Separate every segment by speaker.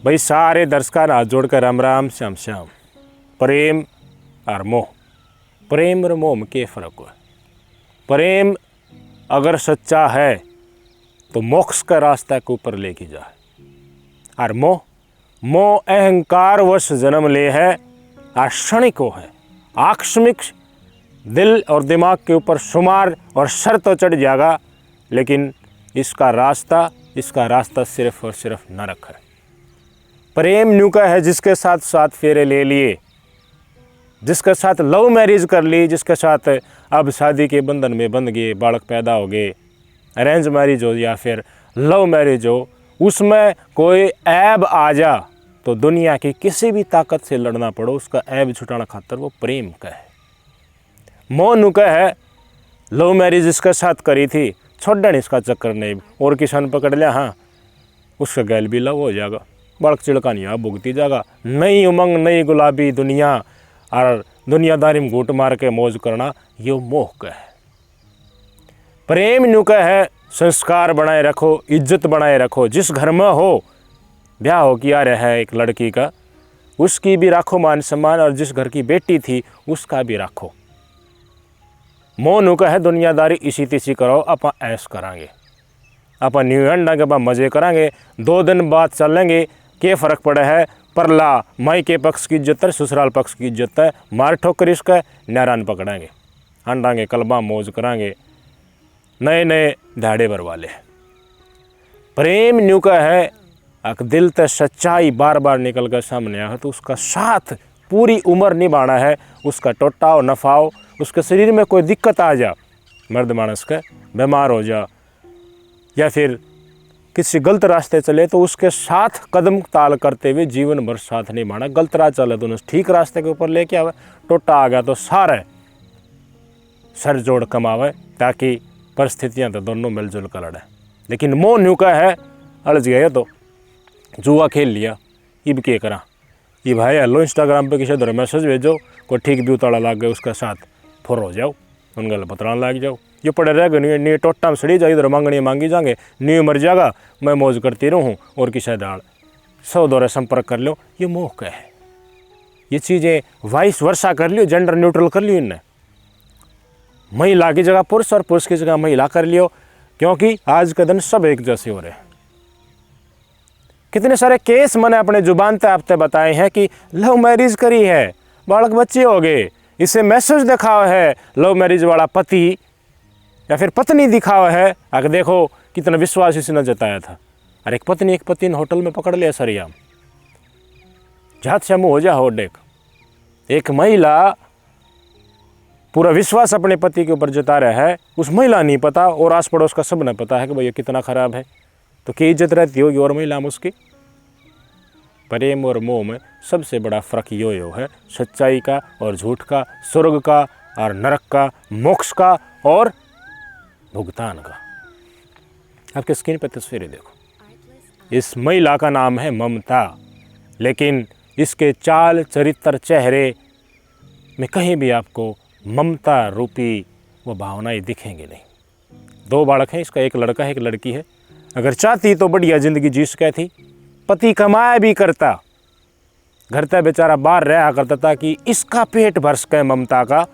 Speaker 1: भाई सारे दर्शकों हाथ जोड़कर राम राम श्याम श्याम। प्रेम और मोह, प्रेम और मोह में क्या फ़र्क है? प्रेम अगर सच्चा है तो मोक्ष का रास्ता के ऊपर लेके जाए, और मोह मोह अहंकार वश जन्म ले है, क्षणिक है, आकस्मिक, दिल और दिमाग के ऊपर शुमार और शर्त तो चढ़ जाएगा, लेकिन इसका रास्ता सिर्फ और सिर्फ नरक है। प्रेम न्यू का है जिसके साथ 7 फेरे ले लिए, जिसके साथ लव मैरिज कर ली, जिसके साथ अब शादी के बंधन में बंध गए, बालक पैदा हो गए, अरेंज मैरिज हो या फिर लव मैरिज हो, उसमें कोई ऐब आ जा तो दुनिया की किसी भी ताकत से लड़ना पड़ो, उसका ऐब छुटाना खातर वो प्रेम का है। मोह नु का है लव मैरिज इसके साथ करी थी, छोड़न इसका चक्कर नहीं, और किसान पकड़ लिया, हाँ उसका गैल भी लव हो जाएगा, बड़क चिड़कानियाँ भुगती जाएगा, नई उमंग नई गुलाबी दुनिया और दुनियादारी में घूट मार के मौज करना, ये मोह का है। प्रेम न्यू का है संस्कार बनाए रखो, इज्जत बनाए रखो, जिस घर में हो ब्याह हो किया रहा है एक लड़की का, उसकी भी राखो मान सम्मान, और जिस घर की बेटी थी उसका भी राखो। मोह नु का है दुनियादारी इसी तीसी करो, अपन ऐश करांगे, अपन न्यू अंडा के बाद मज़े करांगे, 2 दिन बाद चलेंगे, क्या फ़र्क पड़ा है? परला माई के पक्ष की इज्जत है, ससुराल पक्ष की इज्जत है, मार ठोकर इसका नारायण पकड़ाएंगे, अंडांगे, कलबा मौज करांगे, नए नए दाड़े भर वाले। प्रेम न्यू का है अक दिल ते सच्चाई बार बार निकल कर सामने आए तो उसका साथ पूरी उम्र निभाना है, उसका टोटाओ नफाओ, उसके शरीर में कोई दिक्कत आ जा, मर्द मानस का बीमार हो जा या फिर किसी गलत रास्ते चले तो उसके साथ कदम ताल करते हुए जीवन भर साथ नहीं माना। गलत राह चले तो ठीक रास्ते के ऊपर लेके आवे, टोटा आ गया तो सारे सर जोड़ कमावे, ताकि परिस्थितियाँ तो दोनों मिलजुल कर लड़े। लेकिन मोह न्यू का है अड़ज गए तो जुआ खेल लिया, इब के करा, ये भाई हेलो इंस्टाग्राम पे किसी तरह मैसेज भेजो, कोई ठीक भी उताड़ा लग गए उसका साथ फुर हो जाओ, उन गल पतरान लग जाओ, ये पड़े रह गए नी टोटा में सड़ी जाए, इधर मांगनी मांगी जाएंगे, नी मर जाएगा, मैं मौज करती रहूँ और किसी दाड़ 100 दौरे संपर्क कर लो, ये मोह का है। ये चीज़ें वाइस वर्षा कर लियो, जेंडर न्यूट्रल कर लियो, इनने महिला की जगह पुरुष और पुरुष की जगह महिला कर लियो, क्योंकि आज के दिन सब एक जैसे हो रहे हैं। कितने सारे केस मैंने अपने जुबान पे आपसे बताए हैं कि लव मैरिज करी है, बालक बच्चे हो गए, इसे मैसेज दिखाओ है लव मैरिज वाला पति या फिर पत्नी दिखाओ है, आगे देखो कितना विश्वास इसने जताया था, और एक पत्नी होटल में पकड़ लिया सरियाम, जात से मुँह हो जा हो डेक। एक महिला पूरा विश्वास अपने पति के ऊपर जता रहा है, उस महिला नहीं पता और आस पड़ोस का सब ने पता है कि भाई ये कितना ख़राब है, तो क्या इज्जत रहती होगी और महिला में उसकी? प्रेम और मोह में सबसे बड़ा फ़र्क यो है सच्चाई का और झूठ का, स्वर्ग का और नरक का, मोक्ष का और भुगतान का। आपके स्क्रीन पर तस्वीरें देखो, इस महिला का नाम है ममता, लेकिन इसके चाल चरित्र चेहरे में कहीं भी आपको ममता रूपी वो भावनाएं दिखेंगी नहीं। 2 बालक हैं इसका, एक लड़का है एक लड़की है। अगर चाहती तो बढ़िया ज़िंदगी जी सके थी, पति कमाया भी करता, घर तक बेचारा बाहर रहा करता ताकि इसका पेट भर सके ममता का,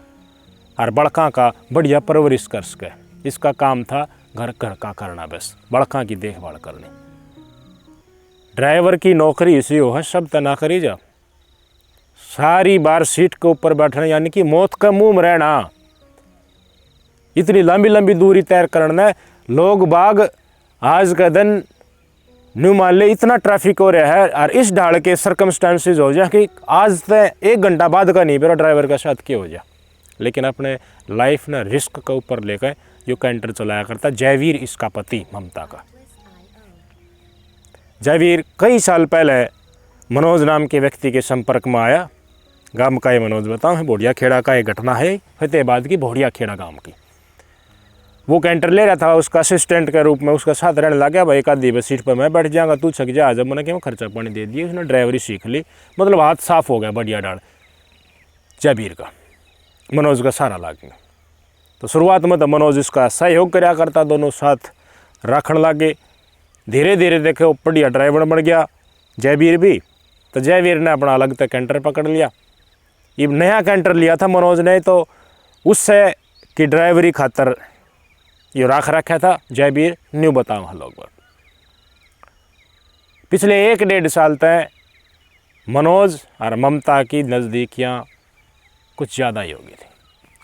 Speaker 1: और बड़का का बढ़िया परवरिश कर सके। इसका काम था घर का करना, बस बड़का की देखभाल करनी। ड्राइवर की नौकरी इसी हो है, सब तना करी जा, सारी बार सीट के ऊपर बैठना यानी कि मौत का मुंह में रहना, इतनी लंबी लंबी दूरी तय करना। लोग बाग आज का दिन न्यू मान ले इतना ट्रैफिक हो रहा है, और इस ढाल के सर्कमस्टांसेस हो जाए कि आज से 1 घंटा बाद का नहीं मेरा ड्राइवर का साथ क्या हो जाए, लेकिन अपने लाइफ ने रिस्क के ऊपर लेकर यो कैंटर चलाया करता। जयवीर इसका पति ममता का। जयवीर कई साल पहले मनोज नाम के व्यक्ति के संपर्क में आया। गांव का ये मनोज बताऊँ है, भोड़िया खेड़ा का एक घटना है, फतेहाबाद की भोड़िया खेड़ा गांव की। वो कैंटर ले रहा था, उसका असिस्टेंट के रूप में उसका साथ रहने लगा। भाई एक आधी बस सीट पर मैं बैठ जाऊंगा, तू छक जा, जब मैंने क्यों खर्चा पानी दे दिया, उसने ड्राइवरी सीख ली, मतलब हाथ साफ हो गया बढ़िया डाल जयवीर का, मनोज का सारा लाग गया। तो शुरुआत में तो मनोज इसका सहयोग कराया करता, दोनों साथ रखने लगे। धीरे धीरे देखे वो बढ़िया ड्राइवर बन गया, जयवीर भी। तो जयवीर ने अपना अलग तक कैंटर पकड़ लिया। ये नया कैंटर लिया था मनोज ने, तो उससे की ड्राइवरी खातर ये राख रखा था जयवीर। न्यू बताऊँ हम लोग पिछले 1-1.5 साल तक मनोज और ममता की नज़दीकियाँ कुछ ज़्यादा ही हो गई थी।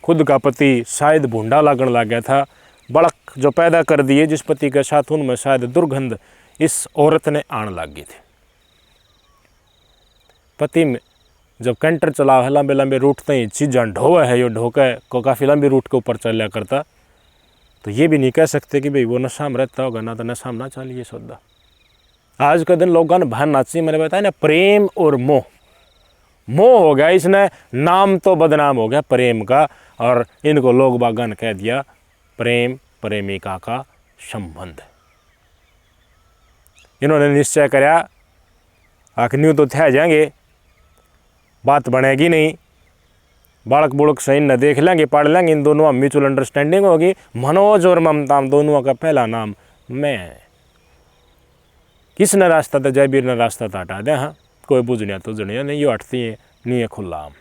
Speaker 1: खुद का पति शायद भूंडा लगन लग गया था। बड़क जो पैदा कर दिए जिस पति के साथ, उनमें शायद दुर्गंध इस औरत ने आने लग गई थी। पति में जब कैंटर चला है लंबे लंबे रूट तक चीज़ां ढोवे है, ये ढोके को काफ़ी लंबी रूट के ऊपर चल करता, तो ये भी नहीं कह सकते कि भाई वो नशा में रहता होगा ना, तो नशा में ना चलिए सौदा। आज के दिन लोगों ने भान नाची, मैंने बताया ना, प्रेम और मोह। मोह हो गया, इसने नाम तो बदनाम हो गया प्रेम का, और इनको लोग बागन कह दिया प्रेम प्रेमिका का संबंध। इन्होंने निश्चय कराया आखिर न्यू तो थे जाएंगे, बात बनेगी नहीं, बालक बुड़क सही न देख लेंगे, पढ़ लेंगे, इन दोनों में म्यूचुअल अंडरस्टैंडिंग होगी। मनोज और ममता दोनों का पहला नाम मैं है। किसने रास्ता था? जयवीर ने रास्ता था हटा दे। हाँ, कोई बुझनिया तो जनिया नहीं, ये हटती है नहीं है खुला आम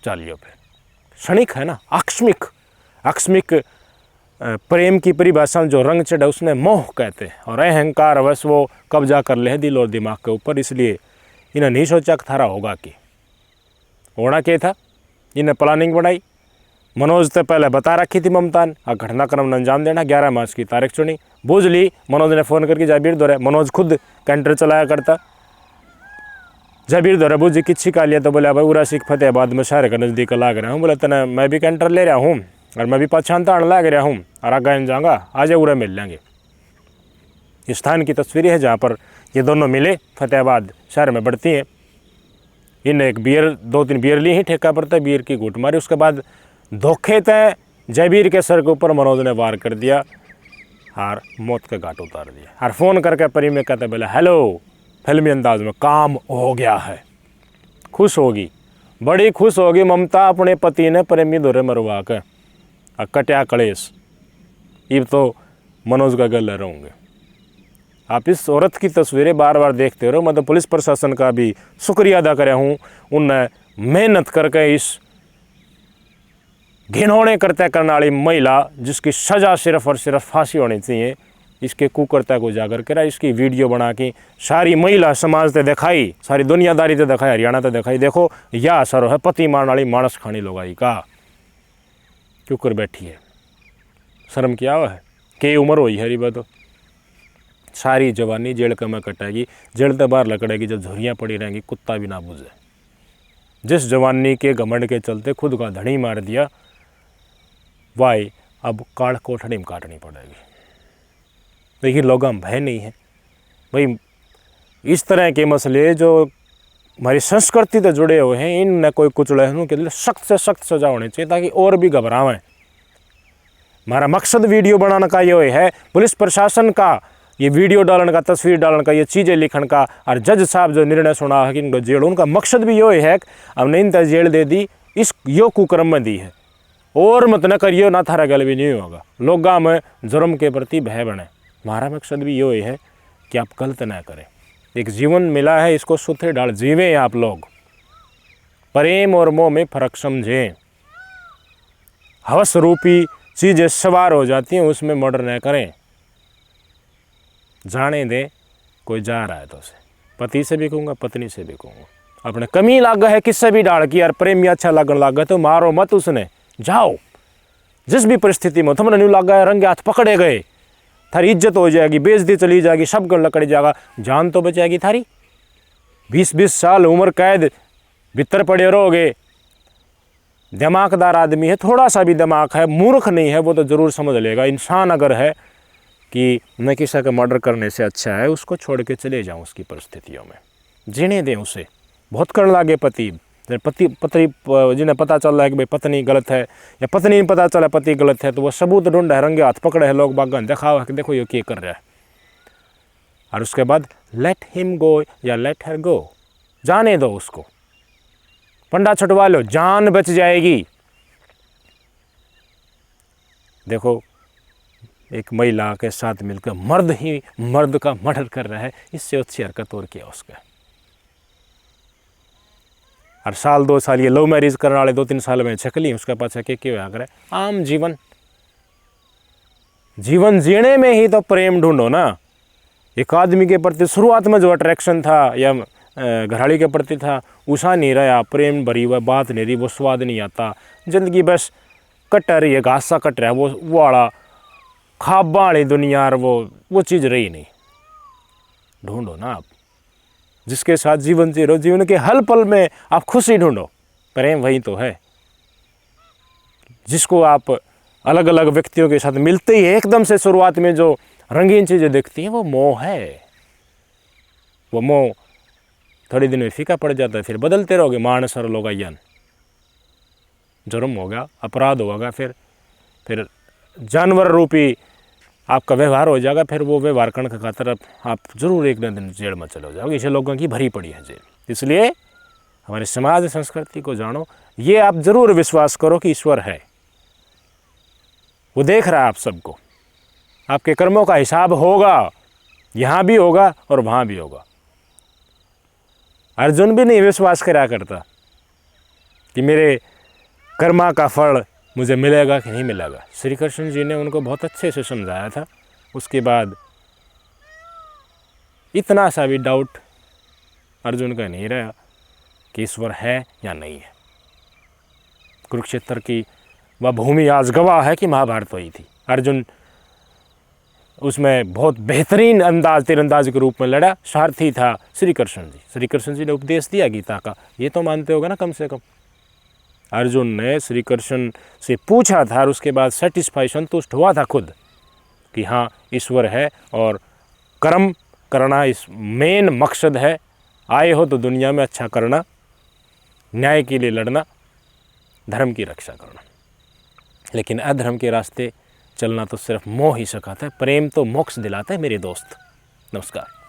Speaker 1: चलियो फिर। क्षणिक है ना, आकस्मिक। आकस्मिक प्रेम की परिभाषा जो रंग चढ़ा उसने मोह कहते हैं, और अहंकार अवश्य वो कब्जा कर ले दिल और दिमाग के ऊपर। इसलिए इन्हें नहीं सोचा कि थारा होगा कि होना क्या था। इन्हें प्लानिंग बनाई। मनोज से पहले बता रखी थी ममता ने, और घटनाक्रम ने अंजाम देना। 11 मार्च की तारीख चुनी, बूझ ली। मनोज ने फ़ोन करके जयवीर दौरे, मनोज खुद कैंटर चलाया करता। जयवीर दौरे बूझी किच्छी का लिया, तो बोला भाई उरा सिख फतेहाबाद में शहर के नज़दीक लाग रहा हूँ। बोला तना मैं भी कैंटर ले रहा हूँ और मैं भी पछानता लाग रहा हूँ, और आगे जाऊँगा, आज उरा मिल लेंगे। इस स्थान की तस्वीरें है जहाँ पर ये दोनों मिले, फतेहाबाद शहर में बढ़ती हैं। इन्हें एक बियर 2-3 बियर ली ही ठेका पड़ता है, बियर की घूट मारी। उसके बाद धोखे तय जयवीर के सर के ऊपर मनोज ने वार कर दिया और मौत के घाट उतार दिया। और फ़ोन करके परी में कहते बोले हेलो, फिल्मी अंदाज में, काम हो गया है। खुश होगी, बड़ी खुश होगी ममता अपने पति ने प्रेमी दौरे मरवा कर कट्या कलेश। ये तो मनोज का गले रहूँगे। आप इस औरत की तस्वीरें बार बार देखते रहो। मैं तो पुलिस प्रशासन का भी शुक्रिया अदा कर रहा हूँ, उनने मेहनत करके इस घिनौने कृत्य करने वाली महिला, जिसकी सज़ा सिर्फ और सिर्फ फांसी होनी चाहिए, इसके कुकर्त्य को उजागर करा। इसकी वीडियो बना के सारी महिला समाज ते दिखाई, सारी दुनियादारी ते दिखाई, हरियाणा ते दिखाई। देखो यह असर है पति मारने वाली मानस खानी लोगाई का। क्यों कर बैठी है, शर्म क्या हुआ है? के उम्र हुई है रिबा, तो सारी जवानी जेल का में कटेगी, जेल तो बाहर लकड़ेगी जब झुरियाँ पड़ी रहेंगी, कुत्ता भी ना बुझे। जिस जवानी के घमंड के चलते खुद का धनी मार दिया, वाई अब काल कोठड़ी में काटनी पड़ेगी। देखिए लोग हम भय नहीं है भाई। इस तरह के मसले जो हमारी संस्कृति से जुड़े हुए हैं, इनमें कोई कुचले हैं, उनके लिए सख्त से सख्त सजा होनी चाहिए ताकि और भी घबरावें। हमारा मकसद वीडियो बनाने का ये है, पुलिस प्रशासन का ये वीडियो डालने का, तस्वीर डालने का, ये चीज़ें लिखने का, और जज साहब जो निर्णय सुना है कि इनको जेल, उनका मकसद भी ये है कि अब नहीं तो जेल दे दी, इस यो कुकर्म में दी है, और मत न करियो ना, थारा गल भी नहीं होगा। लोग में जुर्म के प्रति भय बने। हमारा मकसद भी ये है कि आप गलत ना करें। एक जीवन मिला है, इसको सुथे डाल जीवें आप लोग। प्रेम और मोह में फ़र्क समझें। हवस रूपी चीज़ें सवार हो जाती हैं, उसमें मर्डर न करें। जाने दें, कोई जा रहा है तो उसे, पति से भी कहूँगा, पत्नी से भी कहूँगा, अपने कमी लाग है किससे भी डाल की, यार प्रेमी अच्छा लगन लग गया तो मारो मत उसने, जाओ। जिस भी परिस्थिति में तुमने न्यू लग गया, रंगे हाथ पकड़े गए, थारी इज्जत हो जाएगी, बेइज्जती चली जाएगी, सब गन लकड़ जाएगा, जान तो बचाएगी थारी। 20-20 साल उम्र कैद भीतर पड़े रहोगे। दिमागदार आदमी है, थोड़ा सा भी दिमाग है, मूर्ख नहीं है, वो तो ज़रूर समझ लेगा। इंसान अगर है कि मैं किसी का मर्डर करने से अच्छा है उसको छोड़ के चले जाऊँ, उसकी परिस्थितियों में जीने दें उसे। बहुत करने लगे पति जिन्हें पता चल रहा है कि भाई पत्नी गलत है, या पत्नी ने पता चला पति गलत है, तो वो सबूत ढूंढ है, रंगे हाथ पकड़े है, लोग बागन दिखाओ है कि देखो ये क्या कर रहा है। और उसके बाद लेट हिम गो या लेट हर गो, जाने दो उसको, पंडा छुटवा लो, जान बच जाएगी। देखो एक महिला के साथ मिलकर मर्द ही मर्द का मर्डर कर रहा है, इससे अच्छी हरकत और क्या उसका। और साल 2 साल ये लव मैरिज करने वाले 2-3 साल में छकली उसका पाछा के होया करे। आम जीवन जीने में ही तो प्रेम ढूंढो ना। एक आदमी के प्रति शुरुआत में जो अट्रैक्शन था या घरवाली के प्रति था उसा नहीं रहा, प्रेम भरी हुआ बात नहीं रही, वो स्वाद नहीं आता। जिंदगी बस कट रही है, घास सा कट रहा है, वो वाला खाबा वाली दुनिया और वो चीज़ रही नहीं। ढूंढो ना आप जिसके साथ जीवन जी रहो, जीवन के हर पल में आप खुशी ढूंढो। प्रेम वही तो है जिसको आप अलग अलग व्यक्तियों के साथ मिलते ही एकदम से शुरुआत में जो रंगीन चीज़ें दिखती हैं वो मोह है। वो मोह थोड़ी दिन में फीका पड़ जाता है, फिर बदलते रहोगे। मानस और लोग यान जुर्म होगा, अपराध होगा, फिर जानवर रूपी आपका व्यवहार हो जाएगा। फिर वो व्यवहार करने के खातर आप जरूर एक दिन जेल में चले जाओगे। इसे लोगों की भरी पड़ी है जेल। इसलिए हमारे समाज संस्कृति को जानो, ये आप जरूर विश्वास करो कि ईश्वर है, वो देख रहा है आप सबको। आपके कर्मों का हिसाब होगा, यहाँ भी होगा और वहाँ भी होगा। अर्जुन भी नहीं विश्वास करा करता कि मेरे कर्मा का फल मुझे मिलेगा कि नहीं मिलेगा। श्री कृष्ण जी ने उनको बहुत अच्छे से समझाया था। उसके बाद इतना सा भी डाउट अर्जुन का नहीं रहा कि ईश्वर है या नहीं है। कुरुक्षेत्र की वह भूमि आज गवाह है कि महाभारत वही थी। अर्जुन उसमें बहुत बेहतरीन तीरंदाज के रूप में लड़ा। सारथी था श्री कृष्ण जी। श्री कृष्ण जी ने उपदेश दिया गीता का, ये तो मानते होगा ना कम से कम। अर्जुन ने श्री कृष्ण से पूछा था और उसके बाद सेटिस्फाई संतुष्ट हुआ था खुद कि हाँ ईश्वर है और कर्म करना इस मेन मकसद है। आए हो तो दुनिया में अच्छा करना, न्याय के लिए लड़ना, धर्म की रक्षा करना। लेकिन अधर्म के रास्ते चलना तो सिर्फ मोह ही सिखाता है। प्रेम तो मोक्ष दिलाता है मेरे दोस्त। नमस्कार।